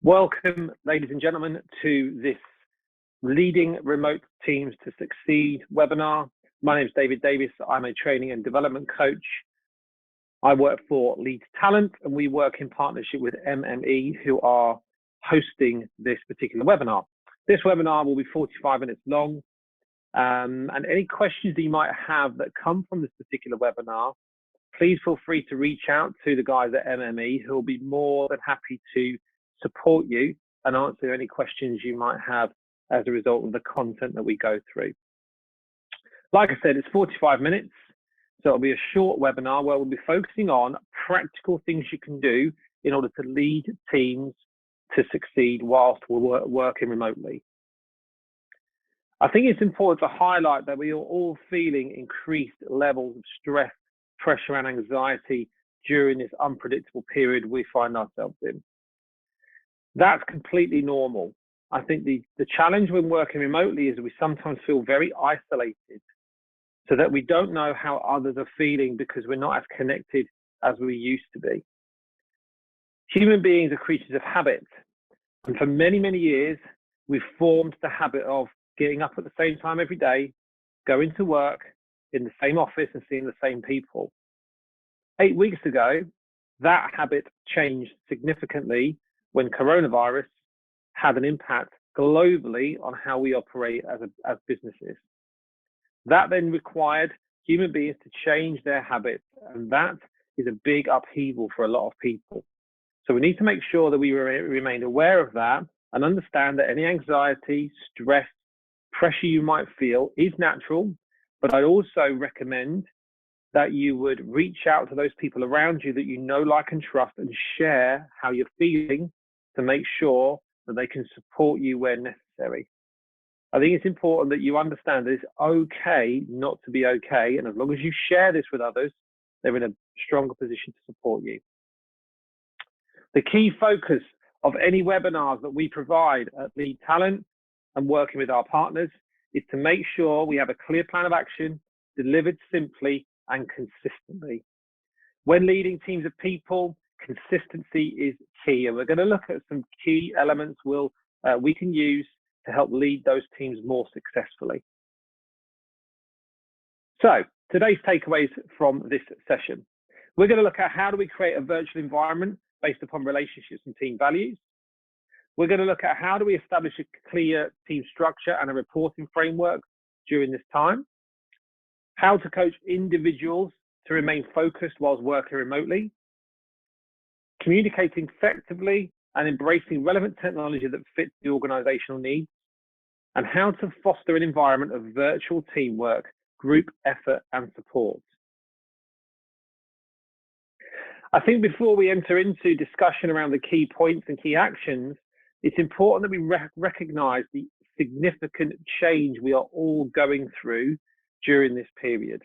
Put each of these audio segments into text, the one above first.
Welcome, ladies and gentlemen, to this Leading Remote Teams to Succeed webinar. My name is Davies. I'm a training and development coach. I work for Lead Talent, and we work in partnership with MME, who are hosting this particular webinar. This webinar will be 45 minutes long, and any questions that you might have that come from this particular webinar, please feel free to reach out to the guys at MME, who will be more than happy to support you and answer any questions you might have as a result of the content that we go through. Like I said, it's 45 minutes, so it'll be a short webinar where we'll be focusing on practical things you can do in order to lead teams to succeed whilst we're working remotely. I think it's important to highlight that we are all feeling increased levels of stress, pressure, and anxiety during this unpredictable period we find ourselves in. That's completely normal. I think the challenge when working remotely is that we sometimes feel very isolated, so that we don't know how others are feeling because we're not as connected as we used to be. Human beings are creatures of habit, and for many, many years, we've formed the habit of getting up at the same time every day, going to work in the same office and seeing the same people. 8 weeks ago, that habit changed significantly when coronavirus had an impact globally on how we operate as businesses. That then required human beings to change their habits, and that is a big upheaval for a lot of people. So we need to make sure that we remain aware of that and understand that any anxiety, stress, pressure you might feel is natural, but I also recommend that you would reach out to those people around you that you know, like, and trust, and share how you're feeling to make sure that they can support you where necessary. I think it's important that you understand that it's okay not to be okay, and as long as you share this with others, they're in a stronger position to support you. The key focus of any webinars that we provide at Lead Talent and working with our partners is to make sure we have a clear plan of action, delivered simply and consistently. When leading teams of people, consistency is key, and we're going to look at some key elements we can use to help lead those teams more successfully. So today's takeaways from this session. We're going to look at how do we create a virtual environment based upon relationships and team values. We're going to look at how do we establish a clear team structure and a reporting framework during this time. How to coach individuals to remain focused whilst working remotely. Communicating effectively and embracing relevant technology that fits the organizational needs, and how to foster an environment of virtual teamwork, group effort, and support. I think before we enter into discussion around the key points and key actions, it's important that we recognize the significant change we are all going through during this period.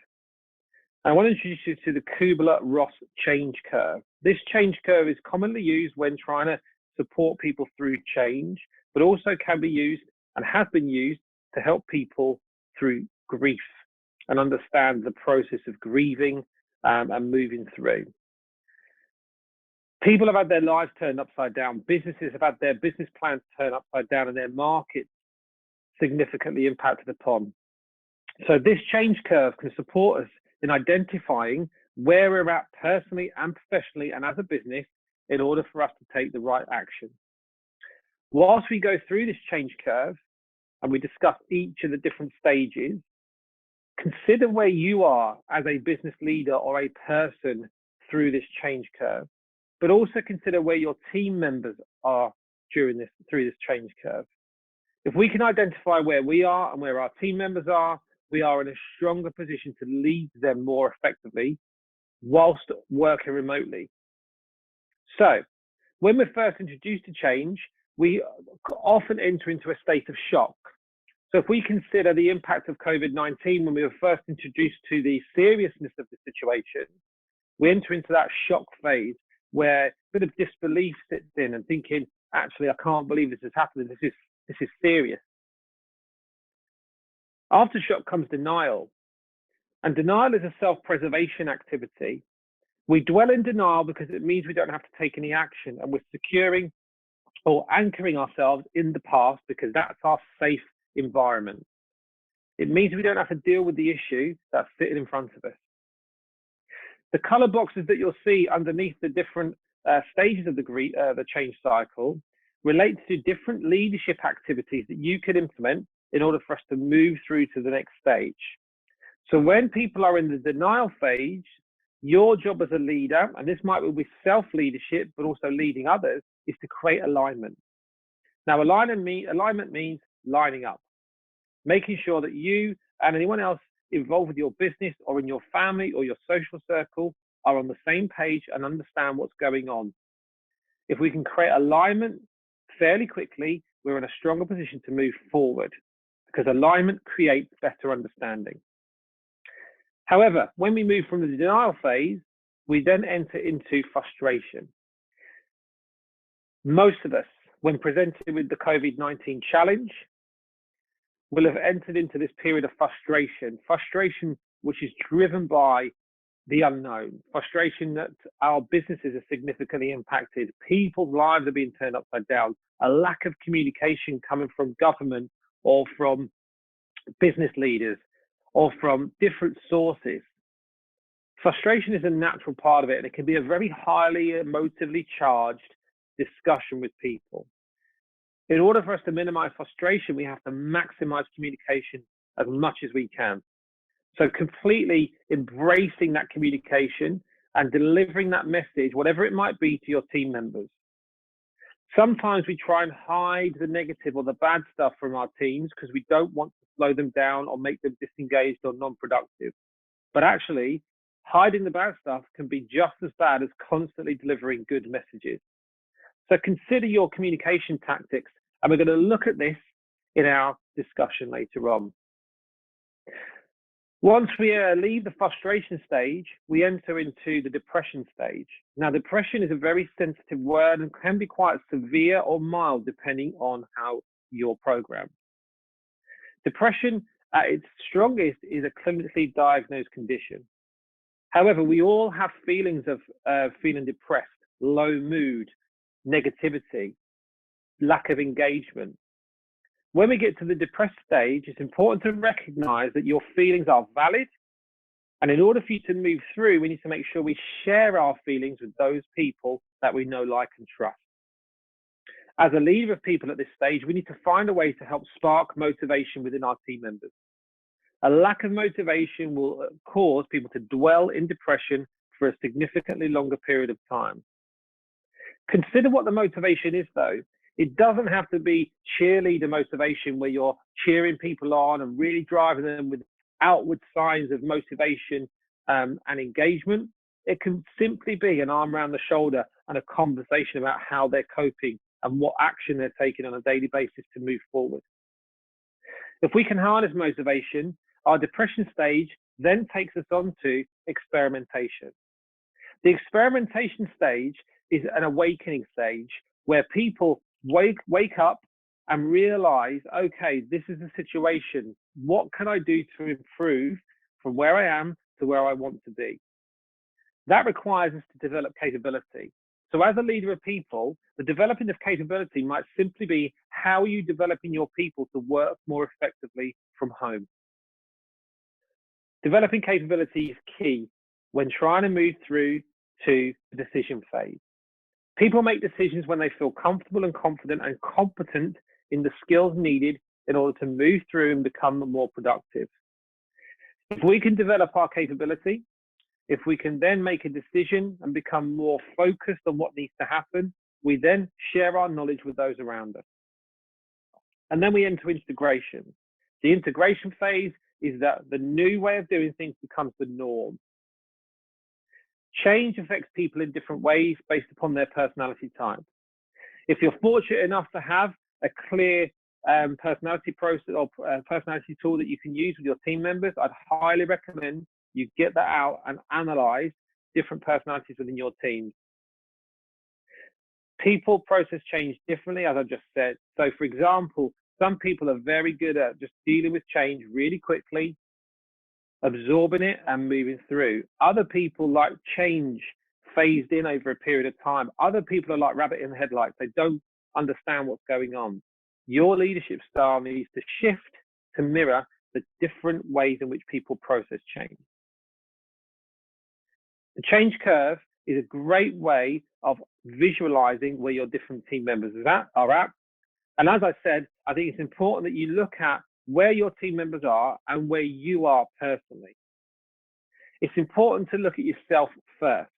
I want to introduce you to the Kubler-Ross change curve. This change curve is commonly used when trying to support people through change, but also can be used and has been used to help people through grief and understand the process of grieving and moving through. People have had their lives turned upside down. Businesses have had their business plans turned upside down, and their markets significantly impacted upon. So this change curve can support us in identifying where we're at personally and professionally and as a business in order for us to take the right action. Whilst we go through this change curve and we discuss each of the different stages, consider where you are as a business leader or a person through this change curve, but also consider where your team members are through this change curve. If we can identify where we are and where our team members are, we are in a stronger position to lead them more effectively whilst working remotely. So when we're first introduced to change, we often enter into a state of shock. So if we consider the impact of COVID-19 when we were first introduced to the seriousness of the situation, we enter into that shock phase where a bit of disbelief sits in and thinking, actually, I can't believe this is happening. This is serious. After shock comes denial, and denial is a self-preservation activity. We dwell in denial because it means we don't have to take any action, and we're securing or anchoring ourselves in the past because that's our safe environment. It means we don't have to deal with the issue that's sitting in front of us. The color boxes that you'll see underneath the different stages of the change cycle relate to different leadership activities that you can implement in order for us to move through to the next stage. So when people are in the denial phase, your job as a leader, and this might be self-leadership, but also leading others, is to create alignment. Now, alignment means lining up, making sure that you and anyone else involved with your business or in your family or your social circle are on the same page and understand what's going on. If we can create alignment fairly quickly, we're in a stronger position to move forward because alignment creates better understanding. However, when we move from the denial phase, we then enter into frustration. Most of us, when presented with the COVID-19 challenge, will have entered into this period of frustration which is driven by the unknown, frustration that our businesses are significantly impacted, people's lives are being turned upside down, a lack of communication coming from government or from business leaders or from different sources. Frustration is a natural part of it, and it can be a very highly emotively charged discussion with people. In order for us to minimize frustration, we have to maximize communication as much as we can. So completely embracing that communication and delivering that message, whatever it might be, to your team members. Sometimes we try and hide the negative or the bad stuff from our teams because we don't want to slow them down or make them disengaged or non-productive. But actually, hiding the bad stuff can be just as bad as constantly delivering good messages. So consider your communication tactics, and we're going to look at this in our discussion later on. Once we leave the frustration stage, we enter into the depression stage. Now, depression is a very sensitive word and can be quite severe or mild depending on how you're programmed. Depression at its strongest is a clinically diagnosed condition. However, we all have feelings of feeling depressed, low mood, negativity, lack of engagement. When we get to the depressed stage, it's important to recognize that your feelings are valid. And in order for you to move through, we need to make sure we share our feelings with those people that we know, like, and trust. As a leader of people at this stage, we need to find a way to help spark motivation within our team members. A lack of motivation will cause people to dwell in depression for a significantly longer period of time. Consider what the motivation is, though. It doesn't have to be cheerleader motivation where you're cheering people on and really driving them with outward signs of motivation and engagement. It can simply be an arm around the shoulder and a conversation about how they're coping and what action they're taking on a daily basis to move forward. If we can harness motivation, our depression stage then takes us on to experimentation. The experimentation stage is an awakening stage where people wake up and realize, okay, this is the situation. What can I do to improve from where I am to where I want to be? That requires us to develop capability. So as a leader of people, the developing of capability might simply be how are you developing your people to work more effectively from home. Developing capability is key when trying to move through to the decision phase. People make decisions when they feel comfortable and confident and competent in the skills needed in order to move through and become more productive. If we can develop our capability, if we can then make a decision and become more focused on what needs to happen, we then share our knowledge with those around us. And then we enter integration. The integration phase is that the new way of doing things becomes the norm. Change affects people in different ways based upon their personality type. If you're fortunate enough to have a clear personality process or personality tool that you can use with your team members, I'd highly recommend you get that out and analyze different personalities within your team. People process change differently, as I just said. So, for example, some people are very good at just dealing with change really quickly, absorbing it and moving through. Other people like change phased in over a period of time. Other people are like rabbit in the headlights. They don't understand what's going on. Your leadership style needs to shift to mirror the different ways in which people process change. The change curve is a great way of visualizing where your different team members are at. And as I said, I think it's important that you look at where your team members are and where you are personally. It's important to look at yourself first.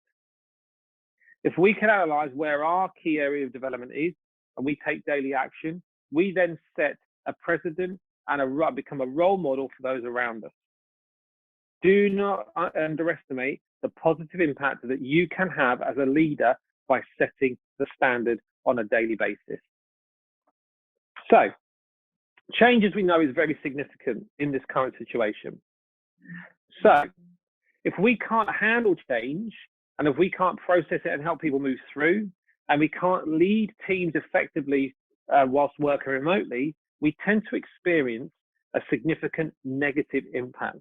If we can analyze where our key area of development is and we take daily action, we then set a precedent and become a role model for those around us. Do not underestimate the positive impact that you can have as a leader by setting the standard on a daily basis. So, change, as we know, is very significant in this current situation. So, if we can't handle change, and if we can't process it and help people move through, and we can't lead teams effectively whilst working remotely, we tend to experience a significant negative impact.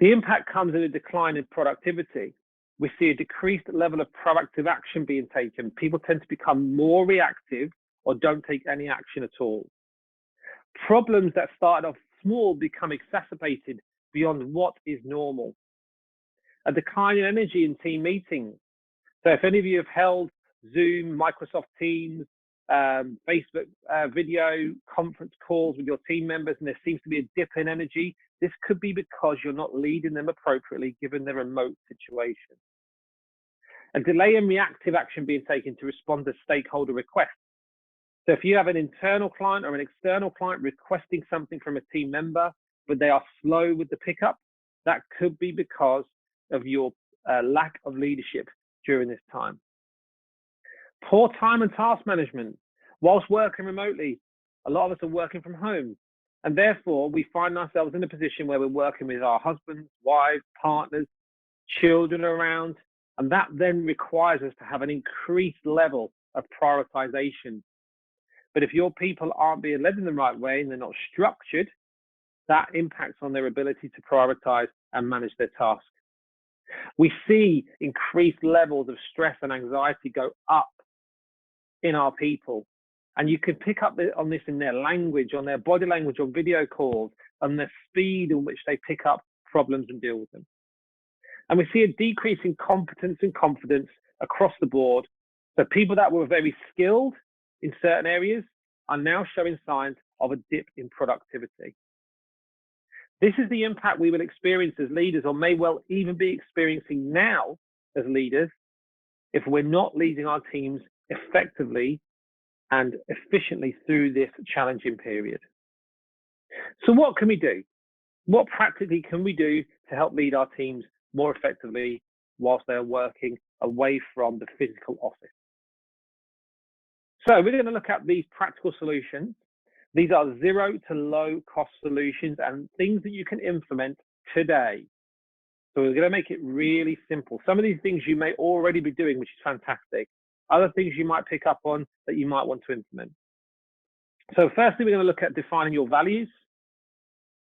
The impact comes in a decline in productivity. We see a decreased level of proactive action being taken. People tend to become more reactive or don't take any action at all. Problems that started off small become exacerbated beyond what is normal. A decline in energy in team meetings. So if any of you have held Zoom, Microsoft Teams, Facebook video conference calls with your team members and there seems to be a dip in energy, this could be because you're not leading them appropriately given the remote situation. A delay in reactive action being taken to respond to stakeholder requests. So if you have an internal client or an external client requesting something from a team member, but they are slow with the pickup, that could be because of your lack of leadership during this time. Poor time and task management. Whilst working remotely, a lot of us are working from home, and therefore we find ourselves in a position where we're working with our husbands, wives, partners, children around, and that then requires us to have an increased level of prioritization. But if your people aren't being led in the right way and they're not structured, that impacts on their ability to prioritize and manage their tasks. We see increased levels of stress and anxiety go up in our people. And you can pick up on this in their language, on their body language, on video calls, and the speed in which they pick up problems and deal with them. And we see a decrease in competence and confidence across the board. So people that were very skilled in certain areas are now showing signs of a dip in productivity. This is the impact we will experience as leaders, or may well even be experiencing now as leaders, if we're not leading our teams effectively and efficiently through this challenging period. So what can we do? What practically can we do to help lead our teams more effectively whilst they're working away from the physical office? So we're going to look at these practical solutions. These are zero to low cost solutions and things that you can implement today. So we're going to make it really simple. Some of these things you may already be doing, which is fantastic. Other things you might pick up on that you might want to implement. So firstly, we're going to look at defining your values.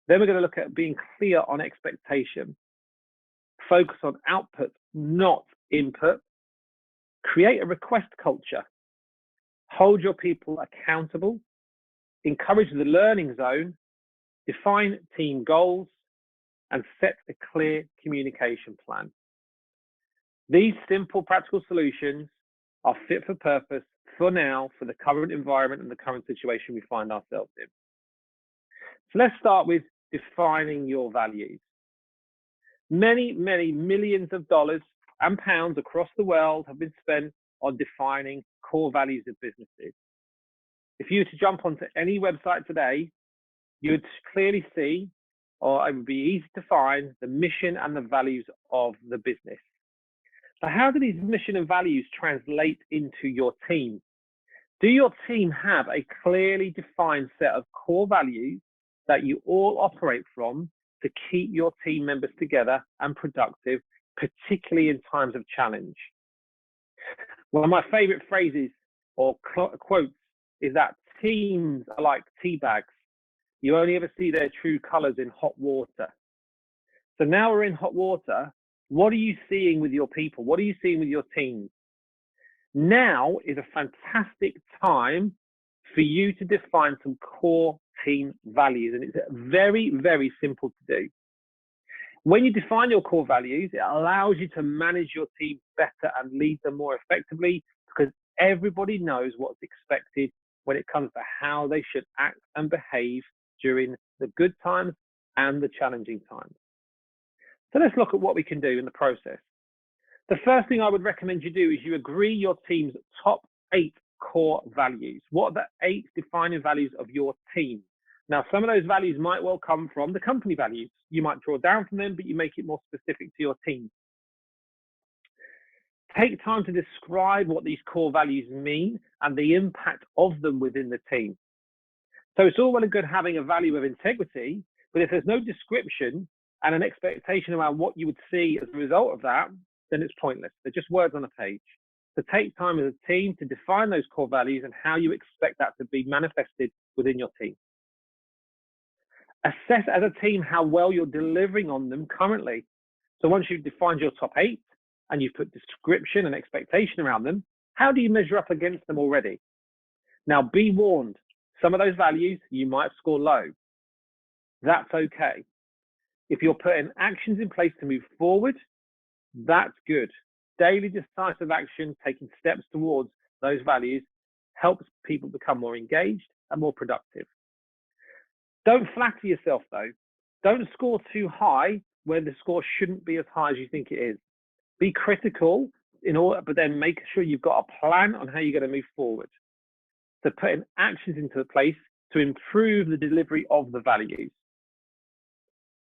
Then we're going to look at being clear on expectation. Focus on output, not input. Create a request culture. Hold your people accountable. Encourage the learning zone. Define team goals and set a clear communication plan. These simple practical solutions are fit for purpose for now, for the current environment and the current situation we find ourselves in. So let's start with defining your values. Many millions of dollars and pounds across the world have been spent on defining core values of businesses. If you were to jump onto any website today, you would clearly see, or it would be easy to find, the mission and the values of the business. So how do these mission and values translate into your team? Do your team have a clearly defined set of core values that you all operate from to keep your team members together and productive, particularly in times of challenge? One of my favorite phrases or quotes is that teams are like tea bags. You only ever see their true colors in hot water. So now we're in hot water. What are you seeing with your people? What are you seeing with your teams? Now is a fantastic time for you to define some core team values, and it's very, very simple to do. When you define your core values, it allows you to manage your team better and lead them more effectively, because everybody knows what's expected when it comes to how they should act and behave during the good times and the challenging times. So let's look at what we can do in the process. The first thing I would recommend you do is you agree your team's top 8 core values. What are the 8 defining values of your team? Now, some of those values might well come from the company values. You might draw down from them, but you make it more specific to your team. Take time to describe what these core values mean and the impact of them within the team. So it's all well and good having a value of integrity, but if there's no description and an expectation around what you would see as a result of that, then it's pointless. They're just words on a page. So take time as a team to define those core values and how you expect that to be manifested within your team. Assess as a team how well you're delivering on them currently. So once you've defined your top 8 and you've put description and expectation around them, how do you measure up against them already? Now, be warned, some of those values you might score low. That's okay. If you're putting actions in place to move forward, that's good. Daily decisive action, taking steps towards those values, helps people become more engaged and more productive. Don't flatter yourself though. Don't score too high where the score shouldn't be as high as you think it is. Be critical but then make sure you've got a plan on how you're going to move forward. So putting actions into place to improve the delivery of the values.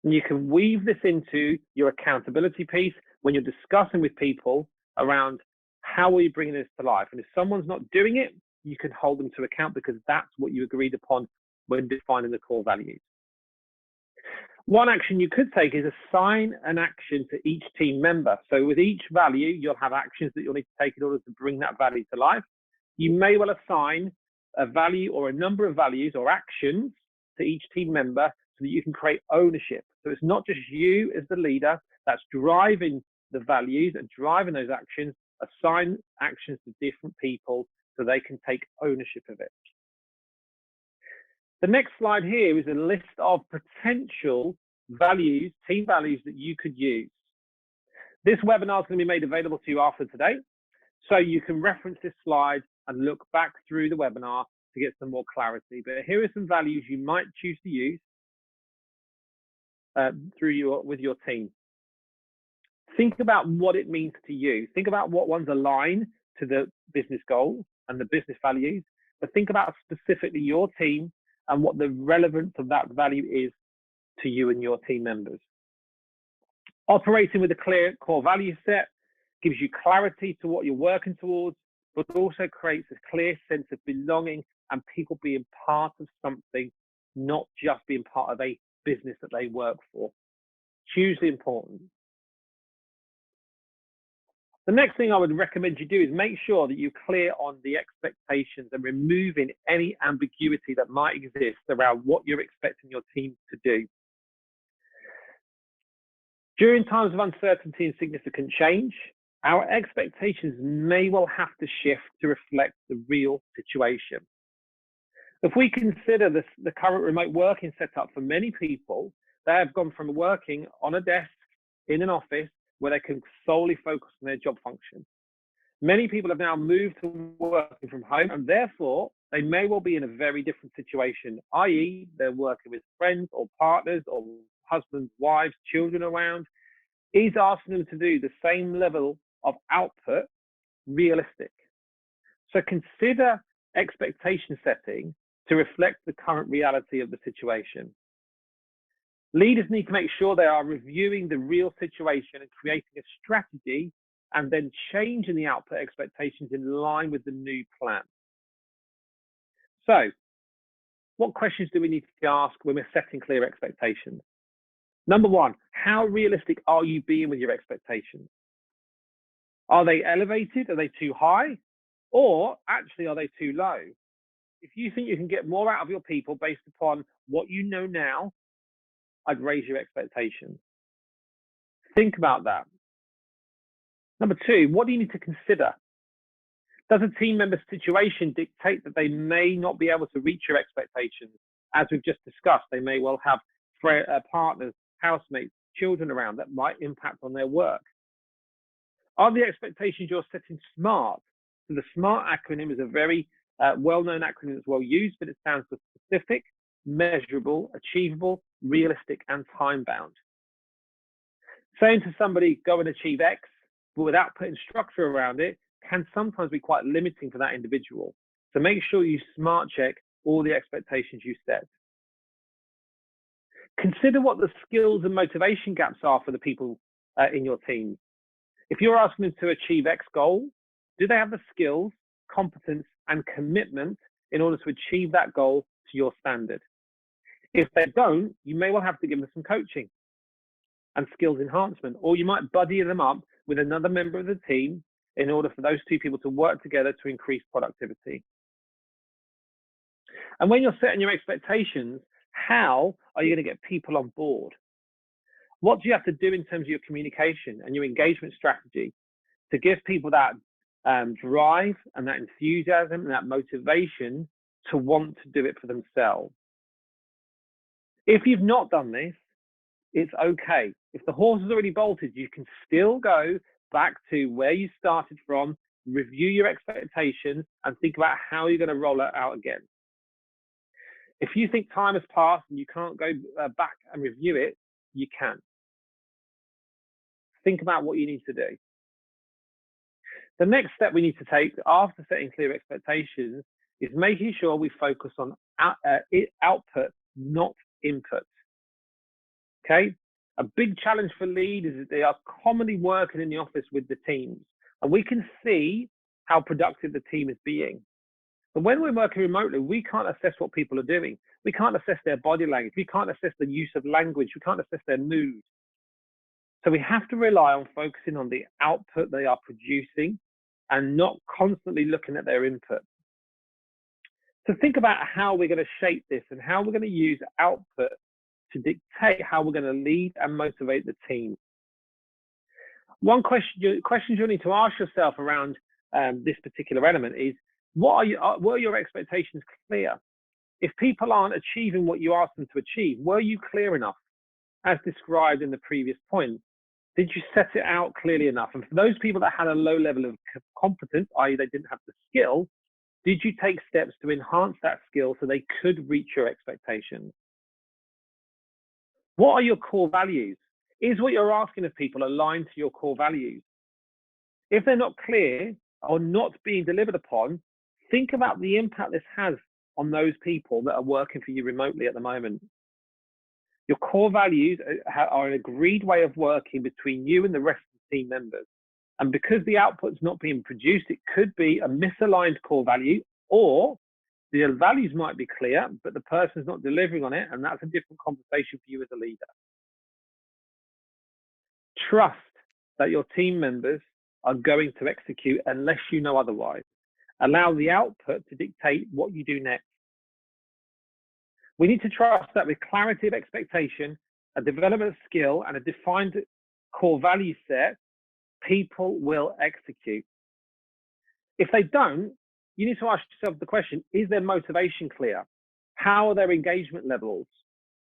And you can weave this into your accountability piece when you're discussing with people around how are you bringing this to life. And if someone's not doing it, you can hold them to account because that's what you agreed upon when defining the core values. One action you could take is assign an action to each team member. So with each value, you'll have actions that you'll need to take in order to bring that value to life. You may well assign a value or a number of values or actions to each team member so that you can create ownership. So it's not just you as the leader that's driving the values and driving those actions. Assign actions to different people so they can take ownership of it. The next slide here is a list of potential values, team values that you could use. This webinar is going to be made available to you after today, so you can reference this slide and look back through the webinar to get some more clarity. But here are some values you might choose to use with your team. Think about what it means to you. Think about what ones align to the business goals and the business values, but think about specifically your team and what the relevance of that value is to you and your team members. Operating with a clear core value set gives you clarity to what you're working towards, but also creates a clear sense of belonging and people being part of something, not just being part of a business that they work for. Hugely important. The next thing I would recommend you do is make sure that you're clear on the expectations and removing any ambiguity that might exist around what you're expecting your team to do. During times of uncertainty and significant change, our expectations may well have to shift to reflect the real situation. If we consider the current remote working setup for many people, they have gone from working on a desk in an office where they can solely focus on their job function. Many people have now moved to working from home, and therefore they may well be in a very different situation, i.e. they're working with friends or partners or husbands, wives, children around. Is asking them to do the same level of output realistic? So consider expectation setting to reflect the current reality of the situation. Leaders need to make sure they are reviewing the real situation and creating a strategy and then changing the output expectations in line with the new plan. So, what questions do we need to ask when we're setting clear expectations? Number one, how realistic are you being with your expectations? Are they elevated? Are they too high? Or actually, are they too low? If you think you can get more out of your people based upon what you know now, I'd raise your expectations. Think about that. Number two, what do you need to consider? Does a team member's situation dictate that they may not be able to reach your expectations? As we've just discussed, they may well have partners, housemates, children around that might impact on their work. Are the expectations you're setting SMART? So the SMART acronym is a very well-known acronym that's well used, but it stands for specific, measurable, achievable, realistic, and time-bound. Saying to somebody, go and achieve X, but without putting structure around it, can sometimes be quite limiting for that individual. So make sure you SMART check all the expectations you set. Consider what the skills and motivation gaps are for the people in your team. If you're asking them to achieve X goal, do they have the skills, competence, and commitment in order to achieve that goal to your standard? If they don't, you may well have to give them some coaching and skills enhancement, or you might buddy them up with another member of the team in order for those two people to work together to increase productivity. And when you're setting your expectations, how are you going to get people on board? What do you have to do in terms of your communication and your engagement strategy to give people that drive and that enthusiasm and that motivation to want to do it for themselves? If you've not done this, it's okay. If the horse has already bolted, you can still go back to where you started from, review your expectations, and think about how you're going to roll it out again. If you think time has passed and you can't go back and review it, you can. Think about what you need to do. The next step we need to take after setting clear expectations is making sure we focus on output, not input. Okay? A big challenge for leaders is they are commonly working in the office with the teams, and we can see how productive the team is being. But when we're working remotely, we can't assess what people are doing. We can't assess their body language. We can't assess the use of language. We can't assess their mood. So we have to rely on focusing on the output they are producing and not constantly looking at their input. So think about how we're going to shape this and how we're going to use output to dictate how we're going to lead and motivate the team. One question you'll need to ask yourself around this particular element is, were your expectations clear? If people aren't achieving what you asked them to achieve, were you clear enough, as described in the previous point? Did you set it out clearly enough? And for those people that had a low level of competence, i.e. they didn't have the skill, did you take steps to enhance that skill so they could reach your expectations? What are your core values? Is what you're asking of people aligned to your core values? If they're not clear or not being delivered upon, think about the impact this has on those people that are working for you remotely at the moment. Your core values are an agreed way of working between you and the rest of the team members. And because the output's not being produced, it could be a misaligned core value, or the values might be clear, but the person's not delivering on it, and that's a different conversation for you as a leader. Trust that your team members are going to execute unless you know otherwise. Allow the output to dictate what you do next. We need to trust that with clarity of expectation, a development skill, and a defined core value set, people will execute. If they don't, you need to ask yourself the question, is their motivation clear? How are their engagement levels?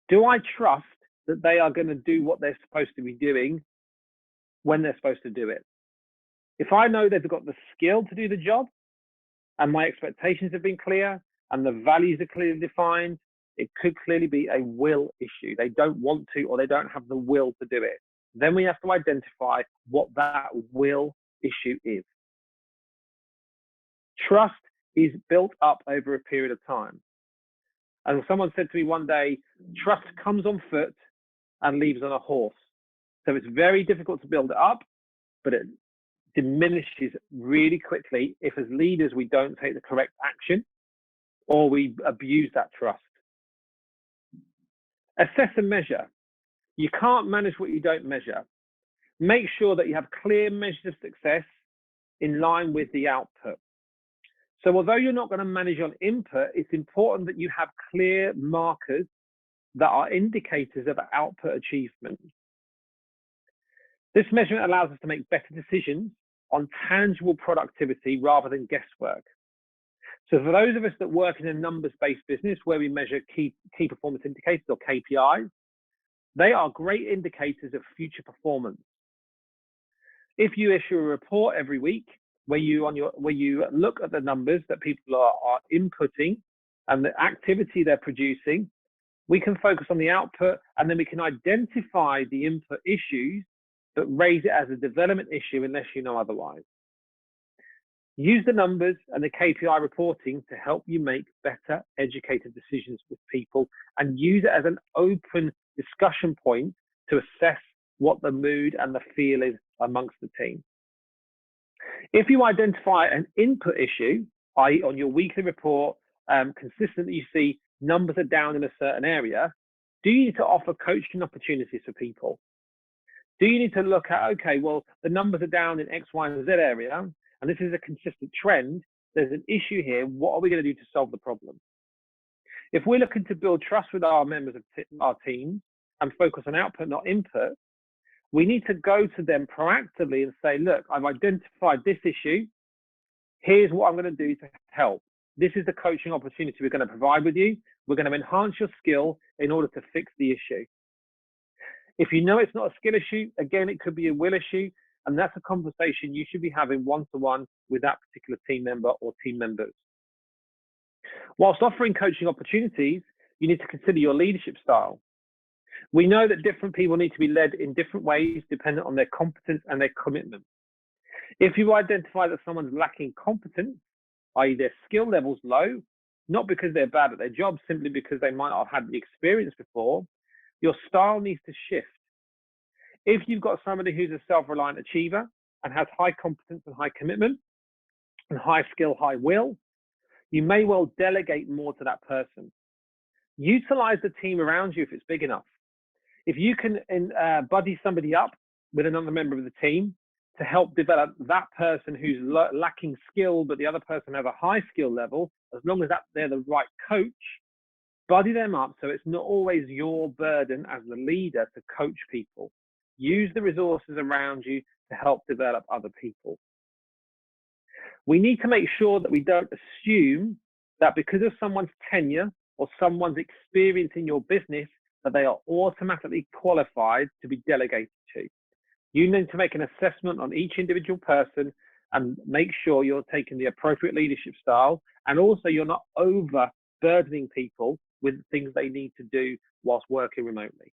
Do I trust that they are going to do what they're supposed to be doing when they're supposed to do it? If I know they've got the skill to do the job, and my expectations have been clear, and the values are clearly defined, it could clearly be a will issue. They don't want to, or they don't have the will to do it. Then we have to identify what that will issue is. Trust is built up over a period of time. And someone said to me one day, trust comes on foot and leaves on a horse. So it's very difficult to build it up, but it diminishes really quickly if as leaders we don't take the correct action or we abuse that trust. Assess and measure. You can't manage what you don't measure. Make sure that you have clear measures of success in line with the output. So although you're not going to manage on input, it's important that you have clear markers that are indicators of output achievement. This measurement allows us to make better decisions on tangible productivity rather than guesswork. So for those of us that work in a numbers-based business where we measure key performance indicators or KPIs, they are great indicators of future performance. If you issue a report every week where you look at the numbers that people are inputting and the activity they're producing, we can focus on the output, and then we can identify the input issues, but raise it as a development issue unless you know otherwise. Use the numbers and the KPI reporting to help you make better educated decisions with people, and use it as an open discussion point to assess what the mood and the feel is amongst the team. If you identify an input issue, i.e. on your weekly report, consistently you see numbers are down in a certain area, do you need to offer coaching opportunities for people? Do you need to look at, okay, well, the numbers are down in X, Y, and Z area, and this is a consistent trend, there's an issue here, what are we going to do to solve the problem? If we're looking to build trust with our members of our team and focus on output, not input, we need to go to them proactively and say, look, I've identified this issue. Here's what I'm going to do to help. This is the coaching opportunity we're going to provide with you. We're going to enhance your skill in order to fix the issue. If you know it's not a skill issue, again, it could be a will issue, and that's a conversation you should be having one-to-one with that particular team member or team members. Whilst offering coaching opportunities, you need to consider your leadership style. We know that different people need to be led in different ways dependent on their competence and their commitment. If you identify that someone's lacking competence, i.e. their skill level's low, not because they're bad at their job, simply because they might not have had the experience before, your style needs to shift. If you've got somebody who's a self-reliant achiever and has high competence and high commitment and high skill, high will, you may well delegate more to that person. Utilize the team around you if it's big enough. If you can buddy somebody up with another member of the team to help develop that person who's lacking skill, but the other person has a high skill level, as long as they're the right coach, buddy them up so it's not always your burden as the leader to coach people. Use the resources around you to help develop other people. We need to make sure that we don't assume that because of someone's tenure or someone's experience in your business, that they are automatically qualified to be delegated to. You need to make an assessment on each individual person and make sure you're taking the appropriate leadership style, and also you're not overburdening people with things they need to do whilst working remotely.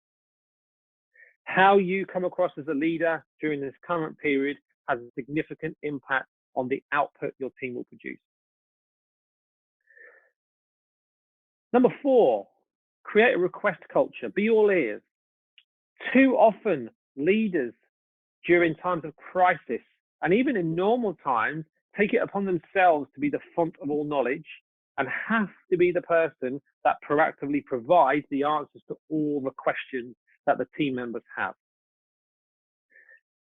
How you come across as a leader during this current period has a significant impact on the output your team will produce. Number 4, create a request culture. Be all ears. Too often, leaders during times of crisis, and even in normal times, take it upon themselves to be the font of all knowledge and have to be the person that proactively provides the answers to all the questions that the team members have.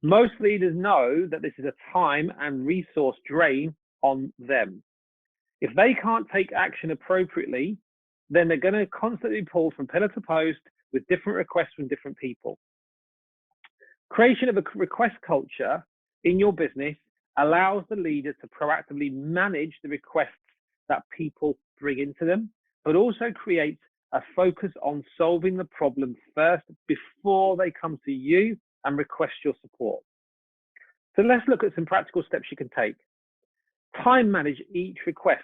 Most leaders know that this is a time and resource drain on them. If they can't take action appropriately, then they're going to constantly pull from pillar to post with different requests from different people. Creation of a request culture in your business allows the leader to proactively manage the requests that people bring into them, but also creates a focus on solving the problem first before they come to you and request your support. So let's look at some practical steps you can take. Time manage each request.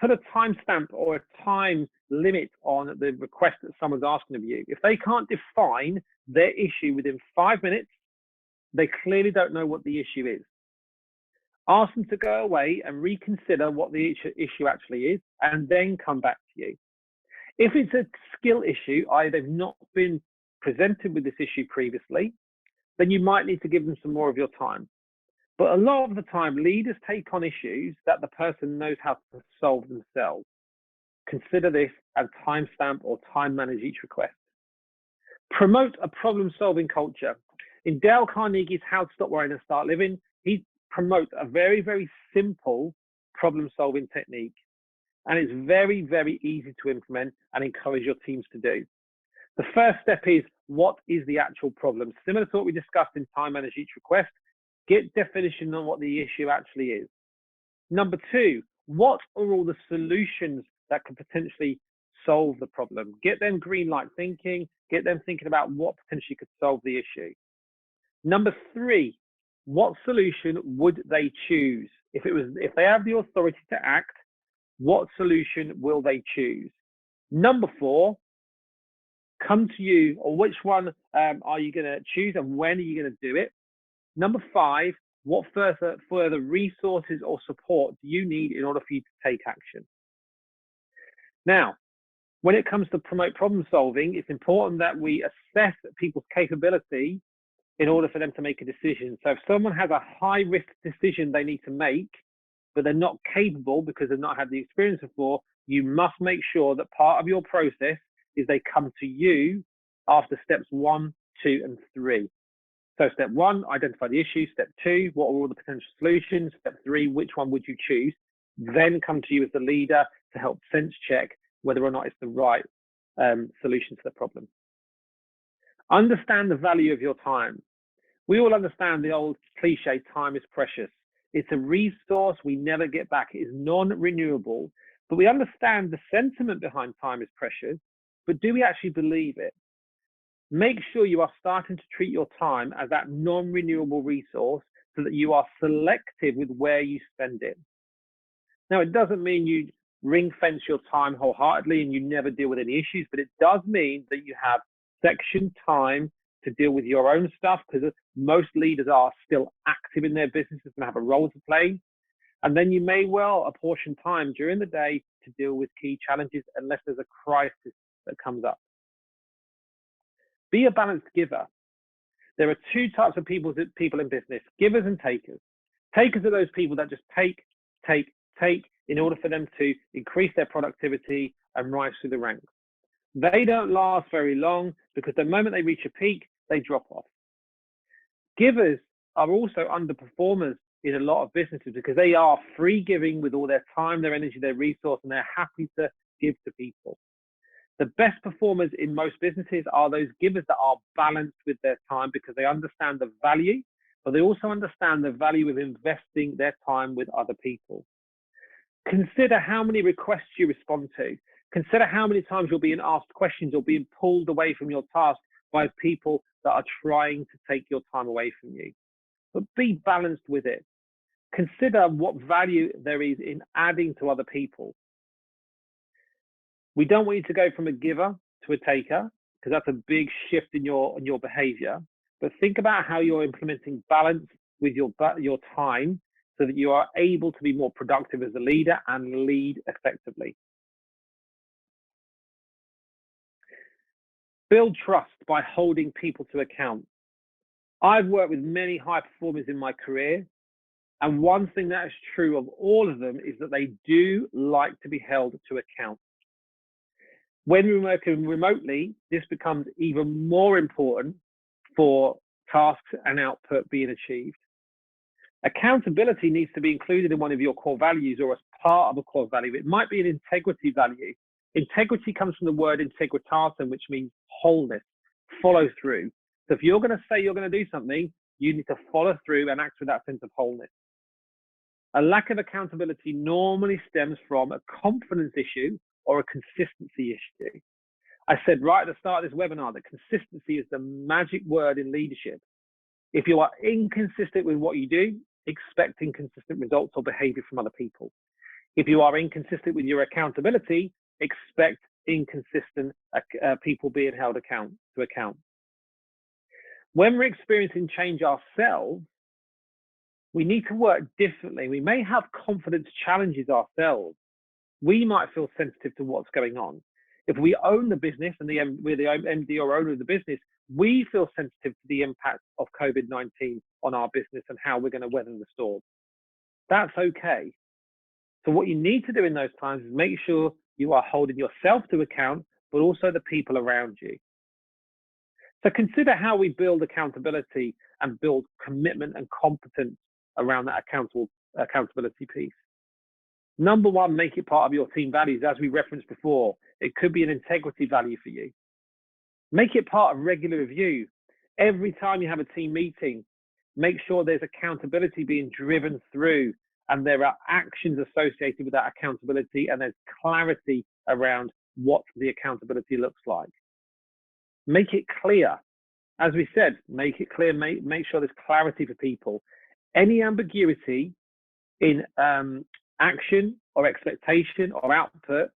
Put a timestamp or a time limit on the request that someone's asking of you. If they can't define their issue within 5 minutes, they clearly don't know what the issue is. Ask them to go away and reconsider what the issue actually is, and then come back to you. If it's a skill issue, i.e. they've not been presented with this issue previously, then you might need to give them some more of your time. But a lot of the time, leaders take on issues that the person knows how to solve themselves. Consider this as timestamp or time manage each request. Promote a problem-solving culture. In Dale Carnegie's How to Stop Worrying and Start Living, he promotes a very, very simple problem-solving technique. And it's very, very easy to implement and encourage your teams to do. The first step is, what is the actual problem? Similar to what we discussed in time manage each request, Get definition on what the issue actually is. Number two, what are all the solutions that could potentially solve the problem? Get them green light thinking, get them thinking about what potentially could solve the issue. Number three, what solution would they choose? If they have the authority to act, what solution will they choose? Number four, come to you, or which one are you going to choose and when are you going to do it? Number five, what further resources or support do you need in order for you to take action? Now, when it comes to promote problem solving, it's important that we assess people's capability in order for them to make a decision. So if someone has a high risk decision they need to make, but they're not capable because they've not had the experience before, you must make sure that part of your process is they come to you after steps 1, 2, and 3. So step 1, identify the issue. Step 2, what are all the potential solutions? Step 3, which one would you choose? Then come to you as the leader to help sense check whether or not it's the right solution to the problem. Understand the value of your time. We all understand the old cliche, time is precious. It's a resource we never get back. It is non-renewable, but we understand the sentiment behind time is precious, but do we actually believe it? Make sure you are starting to treat your time as that non-renewable resource so that you are selective with where you spend it. Now, it doesn't mean you ring fence your time wholeheartedly and you never deal with any issues, but it does mean that you have section time to deal with your own stuff, because most leaders are still active in their businesses and have a role to play. And then you may well apportion time during the day to deal with key challenges unless there's a crisis that comes up. Be a balanced giver. There are two types of people in business, givers and takers. Takers are those people that just take in order for them to increase their productivity and rise through the ranks. They don't last very long because the moment they reach a peak, they drop off. Givers are also underperformers in a lot of businesses because they are free giving with all their time, their energy, their resource, and they're happy to give to people. The best performers in most businesses are those givers that are balanced with their time because they understand the value, but they also understand the value of investing their time with other people. Consider how many requests you respond to. Consider how many times you're being asked questions or being pulled away from your task by people that are trying to take your time away from you. But be balanced with it. Consider what value there is in adding to other people. We don't want you to go from a giver to a taker, because that's a big shift in your behavior. But think about how you're implementing balance with your time so that you are able to be more productive as a leader and lead effectively. Build trust by holding people to account. I've worked with many high performers in my career, and one thing that is true of all of them is that they do like to be held to account. When we're working remotely, this becomes even more important for tasks and output being achieved. Accountability needs to be included in one of your core values or as part of a core value. It might be an integrity value. Integrity comes from the word integritatem, which means wholeness, follow through. So if you're going to say you're going to do something, you need to follow through and act with that sense of wholeness. A lack of accountability normally stems from a confidence issue or a consistency issue. I said right at the start of this webinar that consistency is the magic word in leadership. If you are inconsistent with what you do, expect inconsistent results or behavior from other people. If you are inconsistent with your accountability, expect inconsistent people being held to account. When we're experiencing change ourselves, we need to work differently. We may have confidence challenges ourselves. We might feel sensitive to what's going on. If we own the business and we're the MD or owner of the business, we feel sensitive to the impact of COVID-19 on our business and how we're going to weather the storm. That's okay. So what you need to do in those times is make sure you are holding yourself to account, but also the people around you. So consider how we build accountability and build commitment and competence around that accountability piece. Number one, make it part of your team values. As we referenced before, it could be an integrity value for you. Make it part of regular review. Every time you have a team meeting, Make sure there's accountability being driven through and there are actions associated with that accountability and there's clarity around what the accountability looks like. Make it clear. As we said, make it clear, make sure there's clarity for people. Any ambiguity in action or expectation or output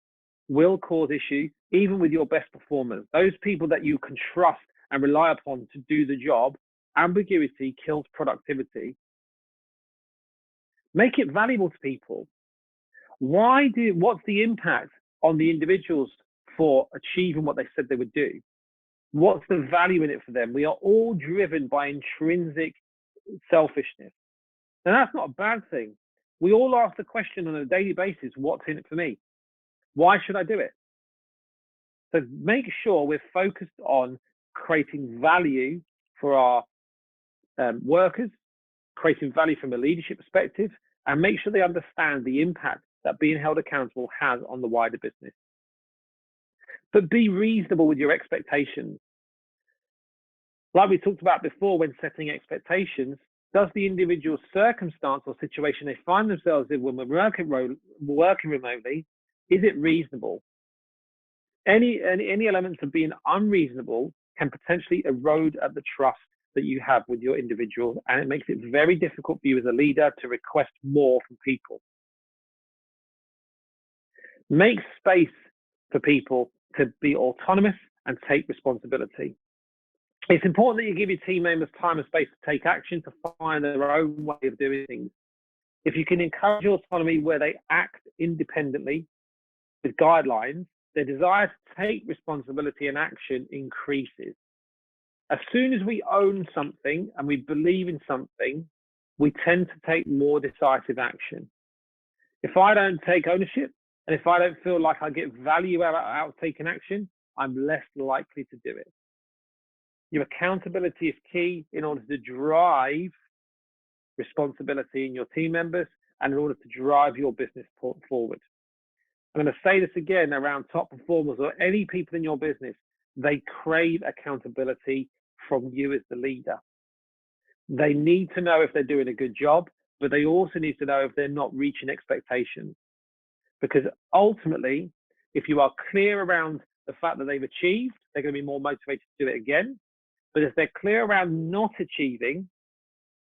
will cause issue, even with your best performers. Those people that you can trust and rely upon to do the job, ambiguity kills productivity. Make it valuable to people. What's the impact on the individuals for achieving what they said they would do? What's the value in it for them? We are all driven by intrinsic selfishness. And that's not a bad thing. We all ask the question on a daily basis, what's in it for me? Why should I do it? So make sure we're focused on creating value for our workers, creating value from a leadership perspective, and make sure they understand the impact that being held accountable has on the wider business. But be reasonable with your expectations. Like we talked about before when setting expectations, does the individual circumstance or situation they find themselves in when we're working remotely, is it reasonable? Any elements of being unreasonable can potentially erode at the trust that you have with your individual, and it makes it very difficult for you as a leader to request more from people. Make space for people to be autonomous and take responsibility. It's important that you give your team members time and space to take action, to find their own way of doing things. If you can encourage autonomy where they act independently with guidelines, their desire to take responsibility and action increases. As soon as we own something and we believe in something, we tend to take more decisive action. If I don't take ownership and if I don't feel like I get value out of taking action, I'm less likely to do it. Your accountability is key in order to drive responsibility in your team members and in order to drive your business forward. I'm going to say this again around top performers or any people in your business. They crave accountability from you as the leader. They need to know if they're doing a good job, but they also need to know if they're not reaching expectations. Because ultimately, if you are clear around the fact that they've achieved, they're going to be more motivated to do it again. But if they're clear around not achieving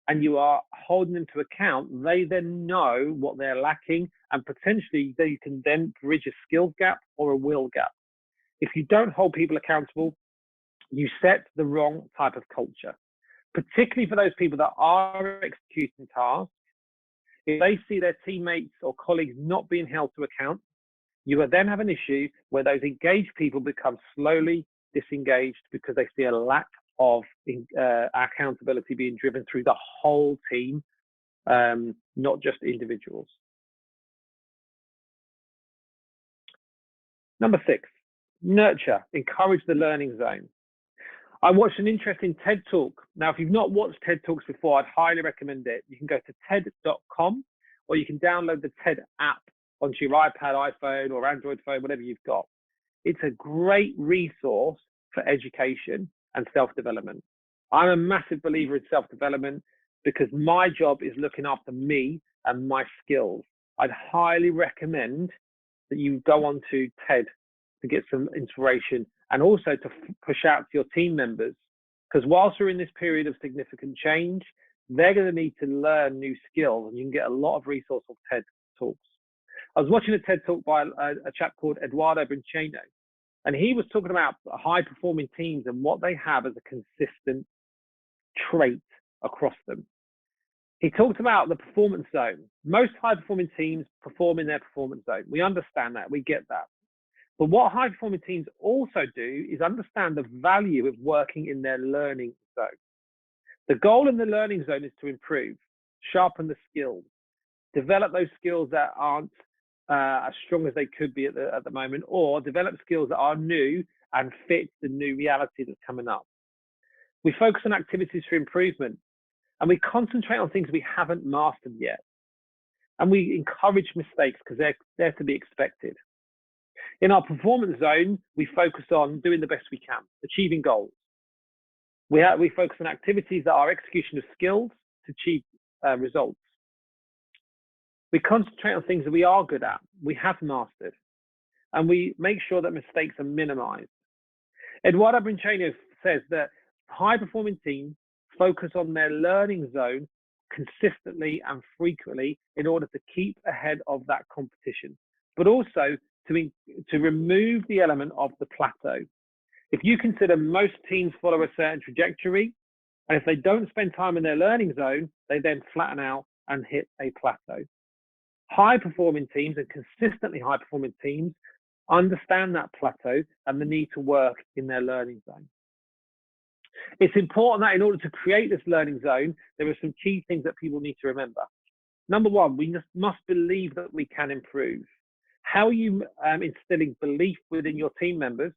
and you are holding them to account, they then know what they're lacking and potentially they can then bridge a skills gap or a will gap. If you don't hold people accountable, you set the wrong type of culture, particularly for those people that are executing tasks. If they see their teammates or colleagues not being held to account, you will then have an issue where those engaged people become slowly disengaged because they see a lack of accountability being driven through the whole team, not just individuals. Number 6, nurture, encourage the learning zone. I watched an interesting TED Talk. Now, if you've not watched TED Talks before, I'd highly recommend it. You can go to TED.com or you can download the TED app onto your iPad, iPhone, or Android phone, whatever you've got. It's a great resource for education and self-development. I'm a massive believer in self-development because my job is looking after me and my skills. I'd highly recommend that you go on to TED to get some inspiration and also to push out to your team members, because whilst we're in this period of significant change, they're going to need to learn new skills, and you can get a lot of resource of TED Talks. I was watching a TED Talk by a chap called Eduardo Brinceno, and he was talking about high-performing teams and what they have as a consistent trait across them. He talked about the performance zone. Most high-performing teams perform in their performance zone. We understand that. We get that. But what high-performing teams also do is understand the value of working in their learning zone. The goal in the learning zone is to improve, sharpen the skills, develop those skills that aren't as strong as they could be at the moment, or develop skills that are new and fit the new reality that's coming up. We focus on activities for improvement, and we concentrate on things we haven't mastered yet. And we encourage mistakes because they're to be expected. In our performance zone, we focus on doing the best we can, achieving goals. We focus on activities that are execution of skills to achieve results. We concentrate on things that we are good at, we have mastered, and we make sure that mistakes are minimized. Eduardo Brinchenio says that high-performing teams focus on their learning zone consistently and frequently in order to keep ahead of that competition, but also to remove the element of the plateau. If you consider most teams follow a certain trajectory, and if they don't spend time in their learning zone, they then flatten out and hit a plateau. High-performing teams and consistently high-performing teams understand that plateau and the need to work in their learning zone. It's important that in order to create this learning zone, there are some key things that people need to remember. Number one, we must believe that we can improve. How are you instilling belief within your team members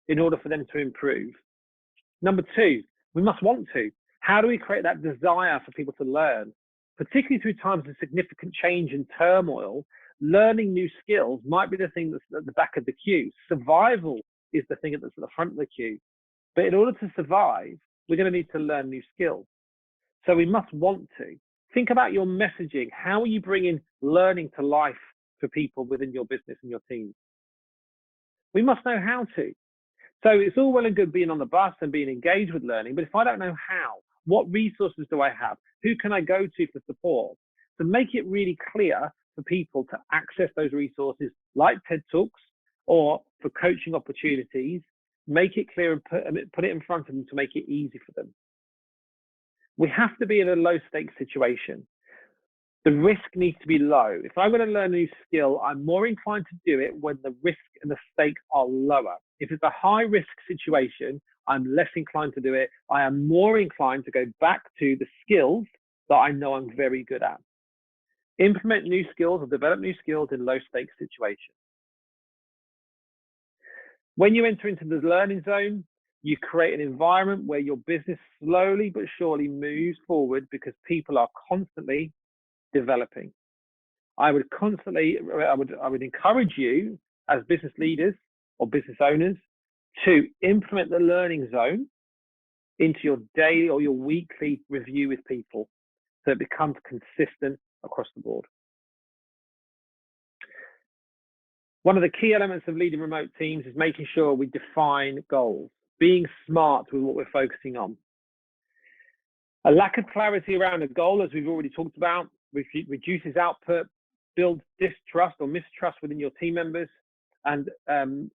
in order for them to improve? Number two, we must want to. How do we create that desire for people to learn? Particularly through times of significant change and turmoil, learning new skills might be the thing that's at the back of the queue. Survival is the thing that's at the front of the queue. But in order to survive, we're going to need to learn new skills. So we must want to. Think about your messaging. How are you bringing learning to life for people within your business and your team? We must know how to. So it's all well and good being on the bus and being engaged with learning, but if I don't know how, what resources do I have? Who can I go to for support? To make it really clear for people to access those resources like TED Talks or for coaching opportunities, make it clear and put it in front of them to make it easy for them. We have to be in a low stakes situation. The risk needs to be low. If I'm going to learn a new skill, I'm more inclined to do it when the risk and the stakes are lower. If it's a high risk situation, I'm less inclined to do it. I am more inclined to go back to the skills that I know I'm very good at. Implement new skills or develop new skills in low stakes situations. When you enter into the learning zone, you create an environment where your business slowly but surely moves forward because people are constantly developing. I would encourage you as business leaders or business owners to implement the learning zone into your daily or your weekly review with people so it becomes consistent across the board. One of the key elements of leading remote teams is making sure we define goals, being smart with what we're focusing on. A lack of clarity around a goal, as we've already talked about, reduces output, builds distrust or mistrust within your team members, and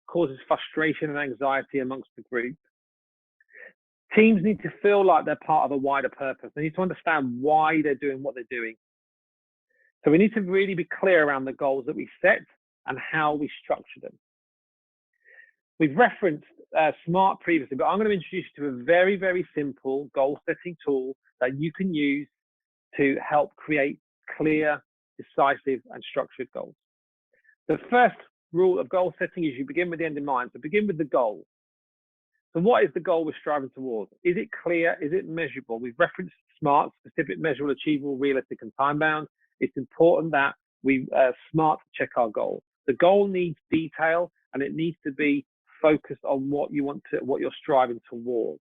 causes frustration and anxiety amongst the group. Teams need to feel like they're part of a wider purpose. They need to understand why they're doing what they're doing. So we need to really be clear around the goals that we set and how we structure them. We've referenced SMART previously, but I'm going to introduce you to a very, very simple goal setting tool that you can use to help create clear, decisive, and structured goals. The first rule of goal setting is you begin with the end in mind. So begin with the goal. So what is the goal we're striving towards? Is it clear? Is it measurable? We've referenced SMART, specific, measurable, achievable, realistic, and time-bound. It's important that we SMART check our goal. The goal needs detail and it needs to be focused on what you're striving towards.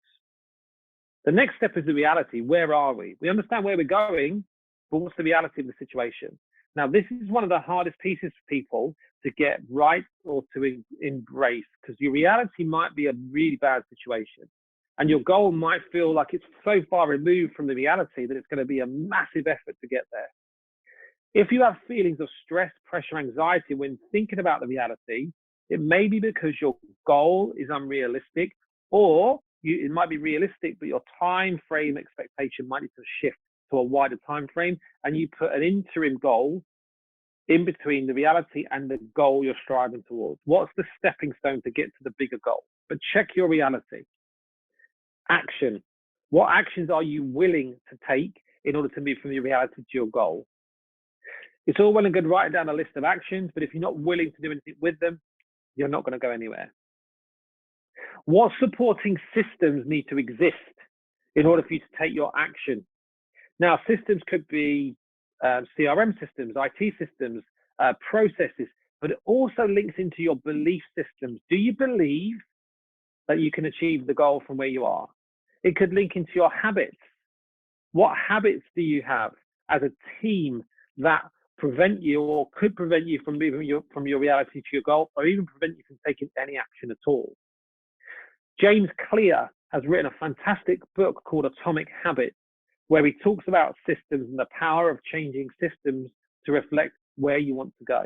The next step is the reality. Where are we? We understand where we're going, but what's the reality of the situation? Now, this is one of the hardest pieces for people to get right or to embrace, because your reality might be a really bad situation. And your goal might feel like it's so far removed from the reality that it's going to be a massive effort to get there. If you have feelings of stress, pressure, anxiety when thinking about the reality, it may be because your goal is unrealistic, or it might be realistic, but your time frame expectation might need to shift to a wider time frame, and you put an interim goal in between the reality and the goal you're striving towards. What's the stepping stone to get to the bigger goal? But check your reality. Action. What actions are you willing to take in order to move from your reality to your goal? It's all well and good writing down a list of actions, but if you're not willing to do anything with them, you're not going to go anywhere. What supporting systems need to exist in order for you to take your action? Now, systems could be CRM systems, IT systems, processes, but it also links into your belief systems. Do you believe that you can achieve the goal from where you are? It could link into your habits. What habits do you have as a team that prevent you or could prevent you from moving from your reality to your goal, or even prevent you from taking any action at all? James Clear has written a fantastic book called Atomic Habits, where he talks about systems and the power of changing systems to reflect where you want to go.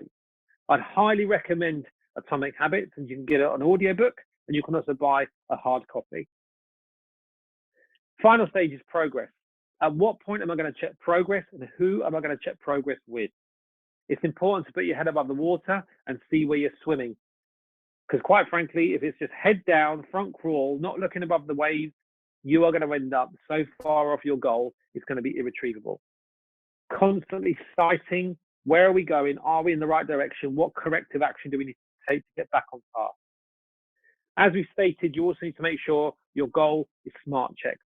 I'd highly recommend Atomic Habits, and you can get it on audiobook, and you can also buy a hard copy. Final stage is progress. At what point am I going to check progress, and who am I going to check progress with? It's important to put your head above the water and see where you're swimming. Because quite frankly, if it's just head down, front crawl, not looking above the waves, you are going to end up so far off your goal, it's going to be irretrievable. Constantly citing, where are we going? Are we in the right direction? What corrective action do we need to take to get back on path? As we stated, you also need to make sure your goal is smart checked.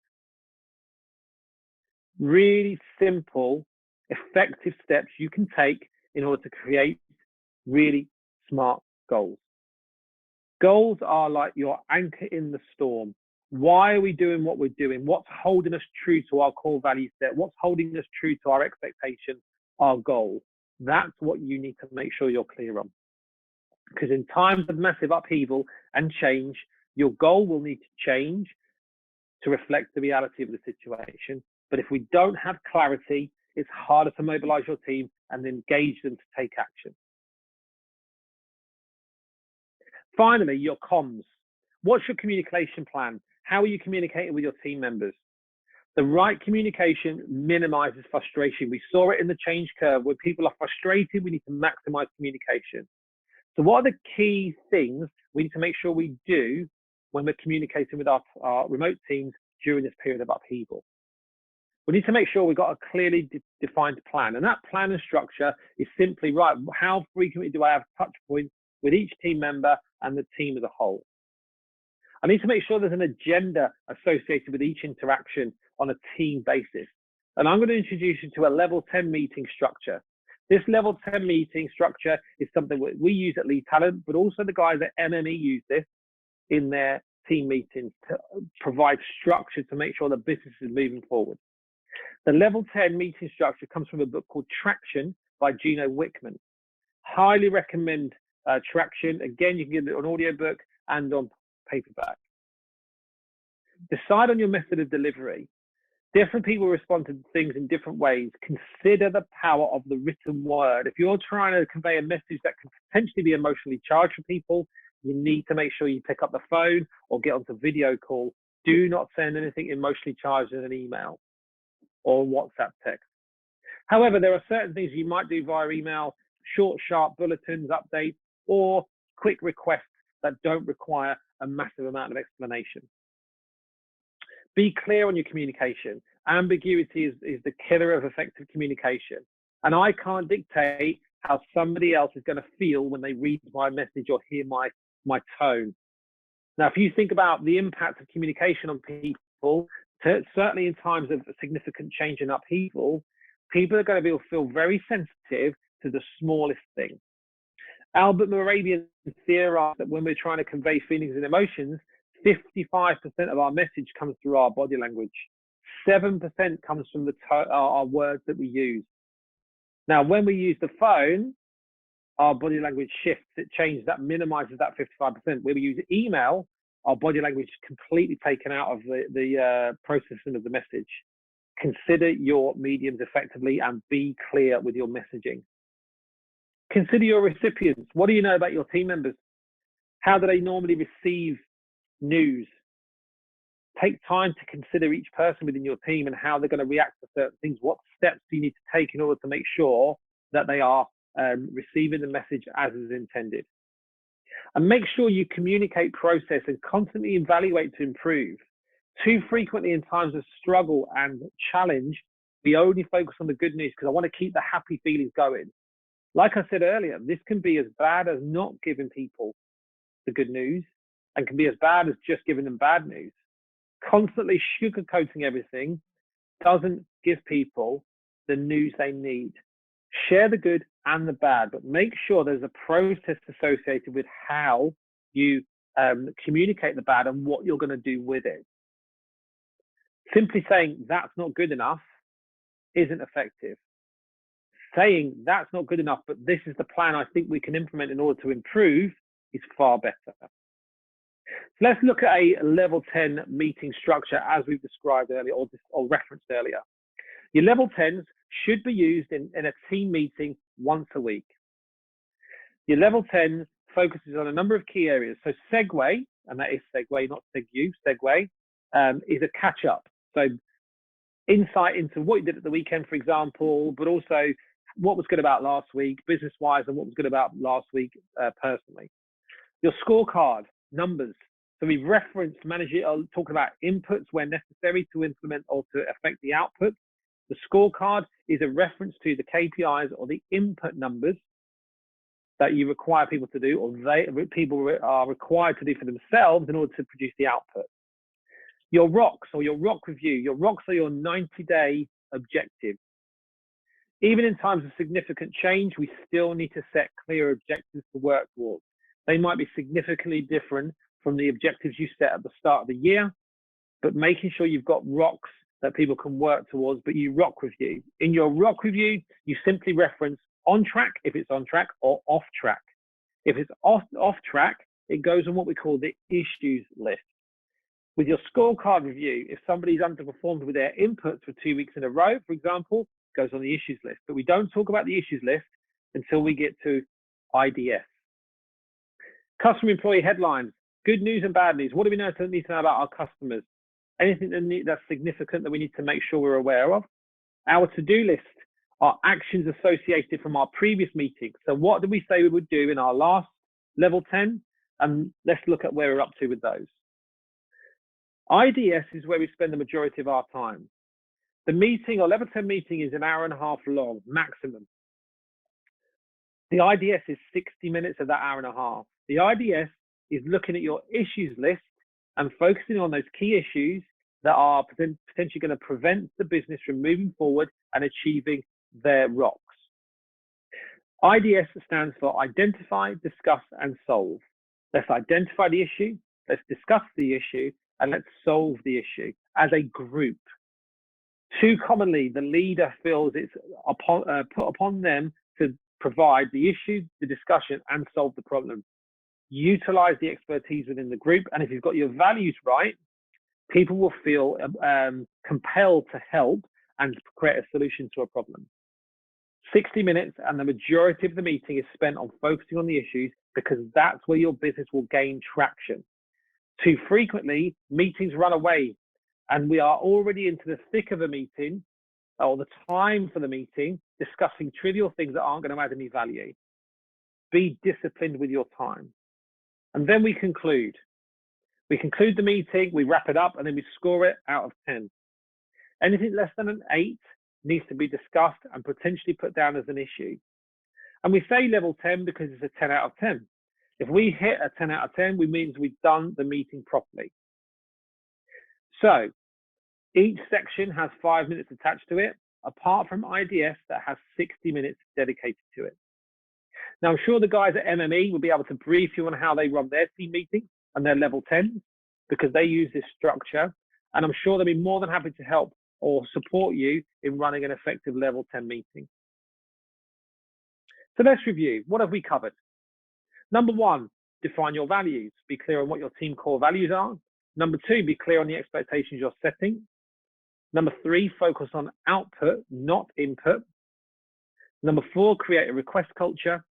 Really simple, effective steps you can take in order to create really smart goals. Goals are like your anchor in the storm. Why are we doing what we're doing? What's holding us true to our core value set? What's holding us true to our expectations, our goal? That's what you need to make sure you're clear on. Because in times of massive upheaval and change, your goal will need to change to reflect the reality of the situation. But if we don't have clarity, it's harder to mobilize your team and engage them to take action. Finally, your comms. What's your communication plan? How are you communicating with your team members? The right communication minimizes frustration. We saw it in the change curve. When people are frustrated, we need to maximize communication. So what are the key things we need to make sure we do when we're communicating with our remote teams during this period of upheaval? We need to make sure we've got a clearly defined plan. And that plan and structure is simply, right, how frequently do I have touch points with each team member and the team as a whole? I need to make sure there's an agenda associated with each interaction on a team basis. And I'm going to introduce you to a level 10 meeting structure. This level 10 meeting structure is something we use at Lead Talent, but also the guys at MME use this in their team meetings to provide structure to make sure the business is moving forward. The level 10 meeting structure comes from a book called Traction by Gino Wickman. Highly recommend Traction. Again, you can get it on audiobook and on paperback. Decide on your method of delivery. Different people respond to things in different ways. Consider the power of the written word. If you're trying to convey a message that can potentially be emotionally charged for people, you need to make sure you pick up the phone or get onto video call. Do not send anything emotionally charged in an email or WhatsApp text. However, there are certain things you might do via email, short, sharp bulletins, updates, or quick requests that don't require a massive amount of explanation. Be clear on your communication. Ambiguity is the killer of effective communication. And I can't dictate how somebody else is going to feel when they read my message or hear my tone. Now, if you think about the impact of communication on people, certainly in times of significant change and upheaval, people are going to feel very sensitive to the smallest thing. Albert Moravian theorized that when we're trying to convey feelings and emotions, 55% of our message comes through our body language. 7% comes from our words that we use. Now, when we use the phone, our body language shifts. It changes, that minimizes that 55%. When we use email, our body language is completely taken out of the processing of the message. Consider your mediums effectively and be clear with your messaging. Consider your recipients. What do you know about your team members? How do they normally receive news? Take time to consider each person within your team and how they're going to react to certain things. What steps do you need to take in order to make sure that they are receiving the message as is intended? And make sure you communicate, process, and constantly evaluate to improve. Too frequently in times of struggle and challenge, we only focus on the good news because I want to keep the happy feelings going. Like I said earlier, this can be as bad as not giving people the good news and can be as bad as just giving them bad news. Constantly sugarcoating everything doesn't give people the news they need. Share the good and the bad, but make sure there's a process associated with how you communicate the bad and what you're going to do with it. Simply saying that's not good enough isn't effective. Saying that's not good enough, but this is the plan I think we can implement in order to improve is far better. So let's look at a level 10 meeting structure as we've described earlier or referenced earlier. Your level 10s should be used in a team meeting once a week. Your level 10 focuses on a number of key areas. So segue, and that is segue, not segue, segue, is a catch up. So insight into what you did at the weekend, for example, but also what was good about last week, business-wise, and what was good about last week personally. Your scorecard, numbers. So we've referenced talking about inputs where necessary to implement or to affect the output. The scorecard is a reference to the KPIs or the input numbers that you require people to do, or people are required to do for themselves in order to produce the output. Your rocks or your rock review. Your rocks are your 90-day objectives. Even in times of significant change, we still need to set clear objectives to work towards. They might be significantly different from the objectives you set at the start of the year, but making sure you've got rocks that people can work towards, but you rock review. In your rock review, you simply reference on track if it's on track, or off track. If it's off track, it goes on what we call the issues list. With your scorecard review, if somebody's underperformed with their inputs for 2 weeks in a row, for example, it goes on the issues list. But we don't talk about the issues list until we get to IDS. Customer employee headlines, good news and bad news. What do we need to know about our customers? Anything that's significant that we need to make sure we're aware of? Our to-do list are actions associated from our previous meetings. So what did we say we would do in our last level 10? And let's look at where we're up to with those. IDS is where we spend the majority of our time. The meeting or level 10 meeting is an hour and a half long, maximum. The IDS is 60 minutes of that hour and a half. The IDS is looking at your issues list and focusing on those key issues that are potentially going to prevent the business from moving forward and achieving their rocks. IDS stands for identify, discuss, and solve. Let's identify the issue, let's discuss the issue, and let's solve the issue as a group. Too commonly, the leader feels it's put upon them to provide the issue, the discussion, and solve the problem. Utilize the expertise within the group, and if you've got your values right, people will feel compelled to help and create a solution to a problem. 60 minutes, and the majority of the meeting is spent on focusing on the issues because that's where your business will gain traction. Too frequently, meetings run away, and we are already into the thick of a meeting, or the time for the meeting, discussing trivial things that aren't going to add any value. Be disciplined with your time. And then we conclude. We conclude the meeting, we wrap it up, and then we score it out of 10. Anything less than an 8 needs to be discussed and potentially put down as an issue. And we say level 10 because it's a 10 out of 10. If we hit a 10 out of 10, it means we've done the meeting properly. So each section has 5 minutes attached to it, apart from IDS that has 60 minutes dedicated to it. Now, I'm sure the guys at MME will be able to brief you on how they run their team meetings and their level 10s because they use this structure. And I'm sure they'll be more than happy to help or support you in running an effective level 10 meeting. So let's review. What have we covered? Number 1, define your values. Be clear on what your team core values are. Number 2, be clear on the expectations you're setting. Number 3, focus on output, not input. Number 4, create a request culture.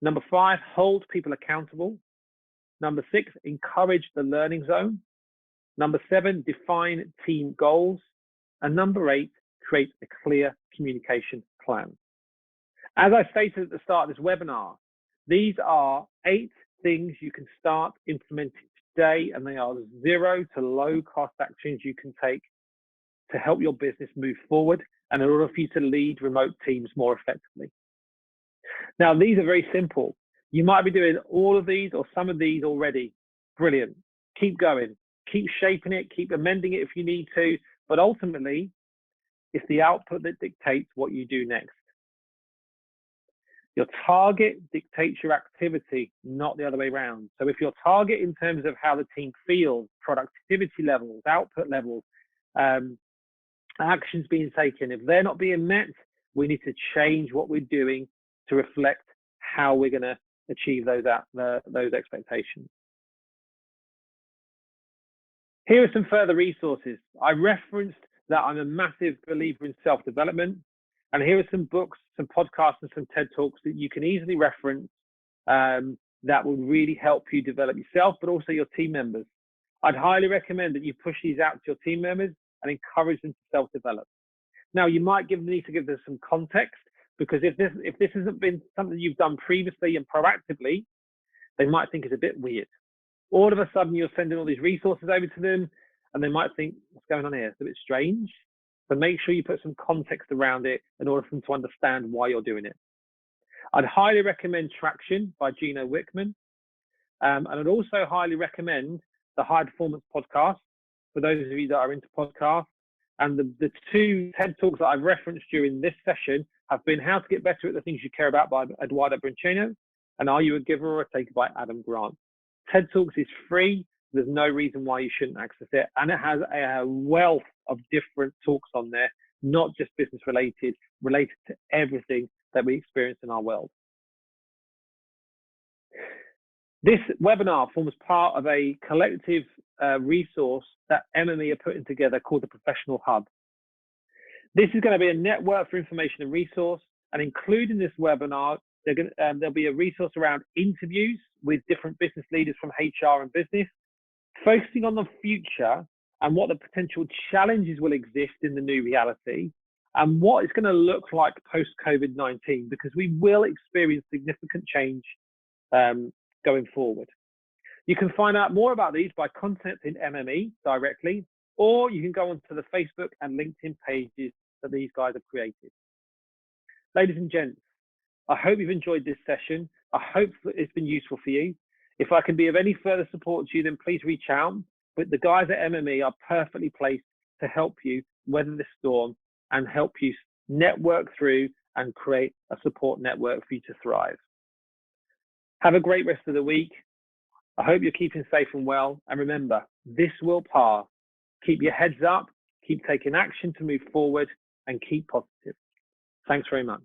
Number 5, hold people accountable. Number 6, encourage the learning zone. Number 7, define team goals. And number 8, create a clear communication plan. As I stated at the start of this webinar, these are 8 things you can start implementing today, and they are 0 to low cost actions you can take to help your business move forward and in order for you to lead remote teams more effectively. Now, these are very simple. You might be doing all of these or some of these already. Brilliant. Keep going. Keep shaping it. Keep amending it if you need to. But ultimately, it's the output that dictates what you do next. Your target dictates your activity, not the other way around. So if your target in terms of how the team feels, productivity levels, output levels, actions being taken. If they're not being met, we need to change what we're doing to reflect how we're going to achieve those expectations. Here are some further resources. I referenced that I'm a massive believer in self-development, and here are some books, some podcasts, and some TED Talks that you can easily reference that will really help you develop yourself, but also your team members. I'd highly recommend that you push these out to your team members and encourage them to self-develop. Now, you might need to give them some context, because if this hasn't been something you've done previously and proactively, they might think it's a bit weird. All of a sudden, you're sending all these resources over to them, and they might think, what's going on here? It's a bit strange. So make sure you put some context around it in order for them to understand why you're doing it. I'd highly recommend Traction by Gino Wickman. And I'd also highly recommend the High Performance Podcast for those of you that are into podcasts. And the two TED Talks that I've referenced during this session have been How to Get Better at the Things You Care About by Eduardo Branchino, and Are You a Giver or a Taker by Adam Grant. TED Talks is free. There's no reason why you shouldn't access it. And it has a wealth of different talks on there, not just business related to everything that we experience in our world. This webinar forms part of a collective resource that MME are putting together called the Professional Hub. This is going to be a network for information and resource, and including this webinar, there'll be a resource around interviews with different business leaders from HR and business, focusing on the future and what the potential challenges will exist in the new reality and what it's going to look like post-COVID-19, because we will experience significant change going forward. You can find out more about these by contacting MME directly, or you can go onto the Facebook and LinkedIn pages that these guys have created. Ladies and gents, I hope you've enjoyed this session. I hope that it's been useful for you. If I can be of any further support to you, then please reach out. But the guys at MME are perfectly placed to help you weather the storm and help you network through and create a support network for you to thrive. Have a great rest of the week. I hope you're keeping safe and well. And remember, this will pass. Keep your heads up, keep taking action to move forward, and keep positive. Thanks very much.